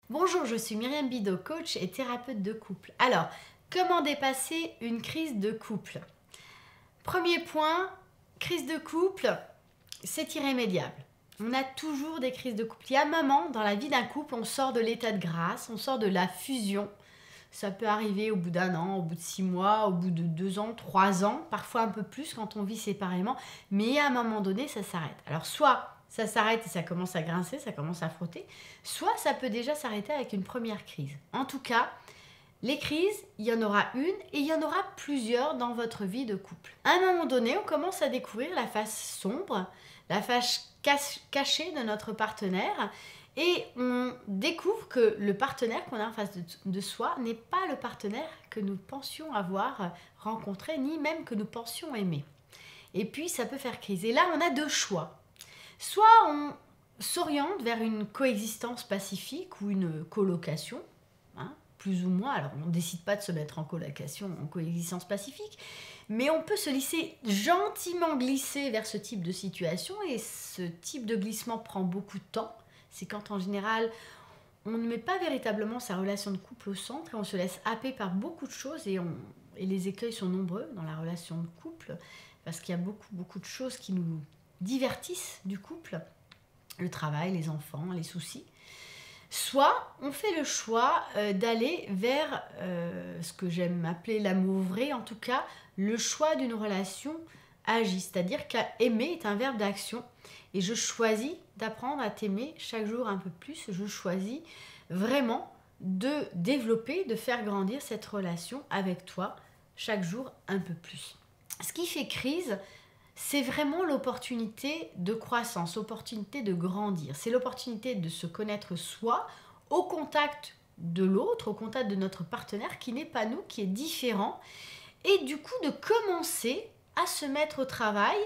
Bonjour, je suis Myriam Bidot, coach et thérapeute de couple. Alors, comment dépasser une crise de couple? Premier point, crise de couple, c'est irrémédiable. On a toujours des crises de couple. Il y a un moment dans la vie d'un couple, on sort de l'état de grâce, on sort de la fusion. Ça peut arriver au bout d'un an, au bout de 6 mois, au bout de 2 ans, 3 ans, parfois un peu plus quand on vit séparément. Mais à un moment donné, ça s'arrête. Alors soit ça s'arrête et ça commence à grincer, ça commence à frotter, soit ça peut déjà s'arrêter avec une première crise. En tout cas, les crises, il y en aura une et il y en aura plusieurs dans votre vie de couple. À un moment donné, on commence à découvrir la face sombre, la face cachée de notre partenaire et on découvre que le partenaire qu'on a en face de soi n'est pas le partenaire que nous pensions avoir rencontré, ni même que nous pensions aimer. Et puis, ça peut faire crise. Et là, on a deux choix. Soit on s'oriente vers une coexistence pacifique ou une colocation, plus ou moins. Alors, on ne décide pas de se mettre en colocation, en coexistence pacifique, mais on peut se laisser gentiment glisser vers ce type de situation, et ce type de glissement prend beaucoup de temps. C'est quand, en général, on ne met pas véritablement sa relation de couple au centre et on se laisse happer par beaucoup de choses, et les écueils sont nombreux dans la relation de couple, parce qu'il y a beaucoup de choses qui nous divertissent du couple, le travail, les enfants, les soucis. Soit on fait le choix d'aller vers ce que j'aime appeler l'amour vrai, en tout cas le choix d'une relation agie, c'est-à-dire qu'aimer est un verbe d'action et je choisis d'apprendre à t'aimer chaque jour un peu plus, je choisis vraiment de développer, de faire grandir cette relation avec toi chaque jour un peu plus. Ce qui fait crise, c'est vraiment l'opportunité de croissance, l'opportunité de grandir. C'est l'opportunité de se connaître soi au contact de l'autre, au contact de notre partenaire qui n'est pas nous, qui est différent. Et du coup, de commencer à se mettre au travail,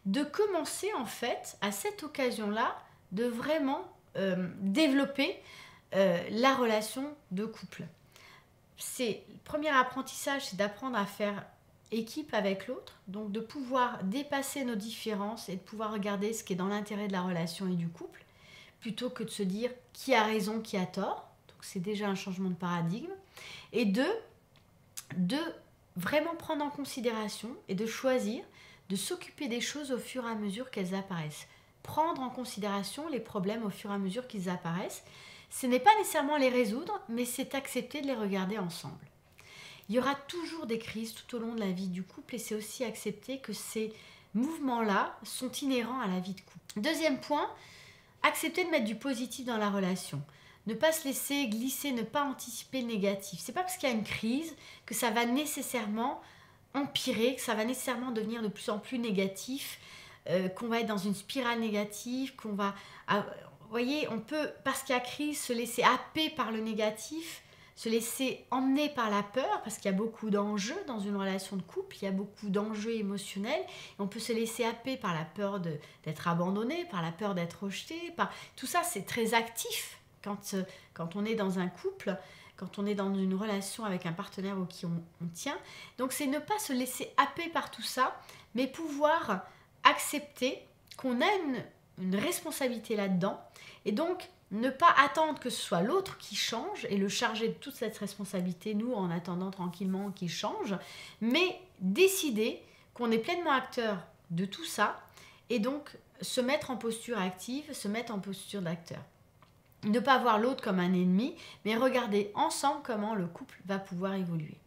de commencer en fait, à cette occasion-là, de vraiment développer la relation de couple. Le premier apprentissage, c'est d'apprendre à faire équipe avec l'autre, donc de pouvoir dépasser nos différences et de pouvoir regarder ce qui est dans l'intérêt de la relation et du couple, plutôt que de se dire qui a raison, qui a tort. Donc c'est déjà un changement de paradigme. Et de vraiment prendre en considération et de choisir de s'occuper des choses au fur et à mesure qu'elles apparaissent. Prendre en considération les problèmes au fur et à mesure qu'ils apparaissent. Ce n'est pas nécessairement les résoudre, mais c'est accepter de les regarder ensemble. Il y aura toujours des crises tout au long de la vie du couple et c'est aussi accepter que ces mouvements-là sont inhérents à la vie de couple. Deuxième point, accepter de mettre du positif dans la relation. Ne pas se laisser glisser, ne pas anticiper le négatif. C'est pas parce qu'il y a une crise que ça va nécessairement empirer, que ça va nécessairement devenir de plus en plus négatif, qu'on va être dans une spirale négative, qu'on va... Vous voyez, on peut, parce qu'il y a crise, se laisser happer par le négatif, se laisser emmener par la peur, parce qu'il y a beaucoup d'enjeux dans une relation de couple, il y a beaucoup d'enjeux émotionnels, et on peut se laisser happer par la peur d'être abandonné, par la peur d'être rejeté, tout ça c'est très actif quand on est dans un couple, quand on est dans une relation avec un partenaire auquel on tient. Donc c'est ne pas se laisser happer par tout ça, mais pouvoir accepter qu'on a une responsabilité là-dedans, et donc ne pas attendre que ce soit l'autre qui change et le charger de toute cette responsabilité, nous, en attendant tranquillement qu'il change, mais décider qu'on est pleinement acteur de tout ça et donc se mettre en posture active, se mettre en posture d'acteur. Ne pas voir l'autre comme un ennemi, mais regarder ensemble comment le couple va pouvoir évoluer.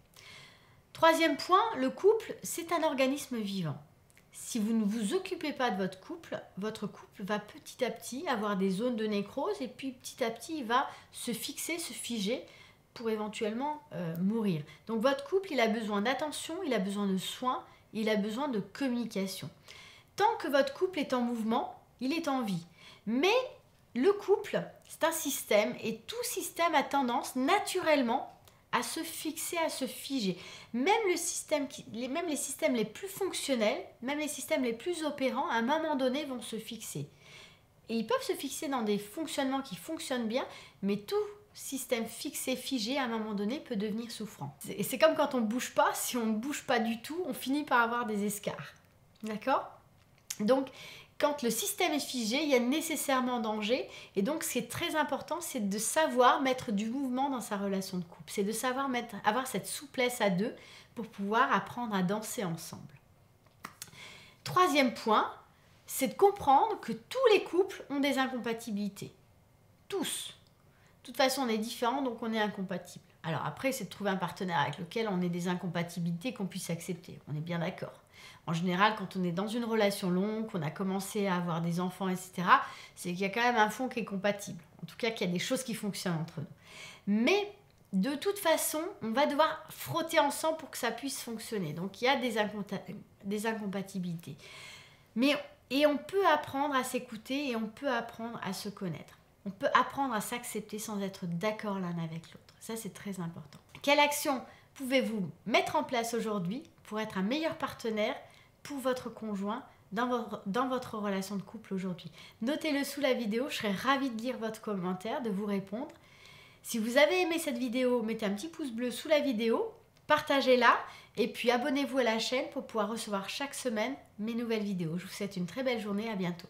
Troisième point, le couple, c'est un organisme vivant. Si vous ne vous occupez pas de votre couple va petit à petit avoir des zones de nécrose et puis petit à petit il va se fixer, se figer pour éventuellement mourir. Donc votre couple, il a besoin d'attention, il a besoin de soins, il a besoin de communication. Tant que votre couple est en mouvement, il est en vie. Mais le couple, c'est un système et tout système a tendance naturellement à se fixer, à se figer. Même les systèmes les plus fonctionnels, même les systèmes les plus opérants, à un moment donné, vont se fixer. Et ils peuvent se fixer dans des fonctionnements qui fonctionnent bien, mais tout système fixé, figé, à un moment donné, peut devenir souffrant. Et c'est comme quand on ne bouge pas, si on ne bouge pas du tout, on finit par avoir des escarres. D'accord ? Donc, quand le système est figé, il y a nécessairement danger. Et donc, ce qui est très important, c'est de savoir mettre du mouvement dans sa relation de couple. C'est de savoir avoir cette souplesse à deux pour pouvoir apprendre à danser ensemble. Troisième point, c'est de comprendre que tous les couples ont des incompatibilités. Tous. De toute façon, on est différents, donc on est incompatibles. Alors après, c'est de trouver un partenaire avec lequel on ait des incompatibilités qu'on puisse accepter. On est bien d'accord. En général, quand on est dans une relation longue, qu'on a commencé à avoir des enfants, etc., c'est qu'il y a quand même un fond qui est compatible. En tout cas, qu'il y a des choses qui fonctionnent entre nous. Mais de toute façon, on va devoir frotter ensemble pour que ça puisse fonctionner. Donc, il y a des incompatibilités. Et on peut apprendre à s'écouter et on peut apprendre à se connaître. On peut apprendre à s'accepter sans être d'accord l'un avec l'autre. Ça, c'est très important. Quelle action pouvez-vous mettre en place aujourd'hui pour être un meilleur partenaire pour votre conjoint dans votre relation de couple aujourd'hui? Notez-le sous la vidéo, je serai ravie de lire votre commentaire, de vous répondre. Si vous avez aimé cette vidéo, mettez un petit pouce bleu sous la vidéo, partagez-la et puis abonnez-vous à la chaîne pour pouvoir recevoir chaque semaine mes nouvelles vidéos. Je vous souhaite une très belle journée, à bientôt.